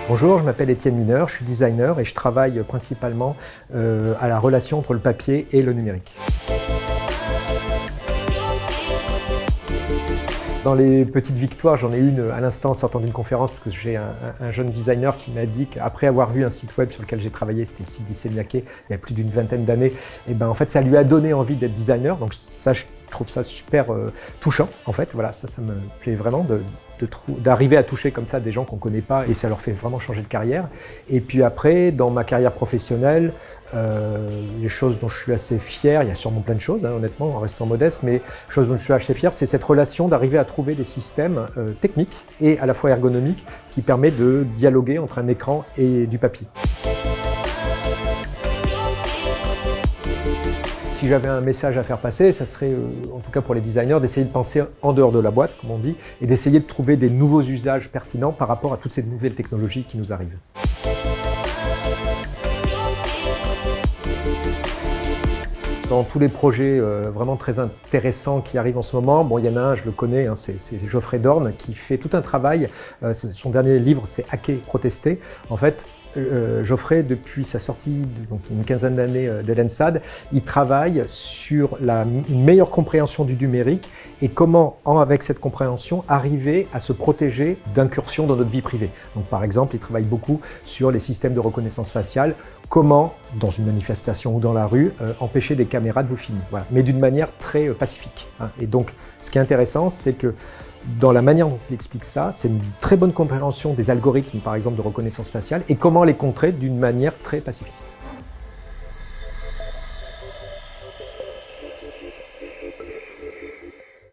Bonjour, je m'appelle Étienne Mineur, je suis designer et je travaille principalement à la relation entre le papier et le numérique. Dans les petites victoires, j'en ai une à l'instant en sortant d'une conférence, parce que j'ai un jeune designer qui m'a dit qu'après avoir vu un site web sur lequel j'ai travaillé, c'était le site d'Issemiaké, il y a plus d'une vingtaine d'années, et ben en fait ça lui a donné envie d'être designer, donc ça je trouve ça super touchant en fait, voilà, ça me plaît vraiment d'arriver à toucher comme ça des gens qu'on ne connaît pas et ça leur fait vraiment changer de carrière. Et puis après, dans ma carrière professionnelle, les choses dont je suis assez fier, il y a sûrement plein de choses, hein, honnêtement, en restant modeste, mais chose dont je suis assez fier, c'est cette relation d'arriver à trouver des systèmes techniques et à la fois ergonomiques qui permet de dialoguer entre un écran et du papier. Si j'avais un message à faire passer, ça serait, en tout cas pour les designers, d'essayer de penser en dehors de la boîte, comme on dit, et d'essayer de trouver des nouveaux usages pertinents par rapport à toutes ces nouvelles technologies qui nous arrivent. Dans tous les projets vraiment très intéressants qui arrivent en ce moment, bon, il y en a un, je le connais, hein, c'est Geoffrey Dorn qui fait tout un travail. Son dernier livre, c'est Hacker, protester. En fait, Geoffrey, depuis sa sortie, donc une quinzaine d'années d'Elensad, il travaille sur une meilleure compréhension du numérique et comment, avec cette compréhension, arriver à se protéger d'incursions dans notre vie privée. Donc, par exemple, il travaille beaucoup sur les systèmes de reconnaissance faciale, comment, dans une manifestation ou dans la rue, empêcher des caméras de vous filmer, voilà. Mais d'une manière très pacifique, hein. Et donc, ce qui est intéressant, c'est que dans la manière dont il explique ça, c'est une très bonne compréhension des algorithmes, par exemple, de reconnaissance faciale et comment les contrer d'une manière très pacifiste.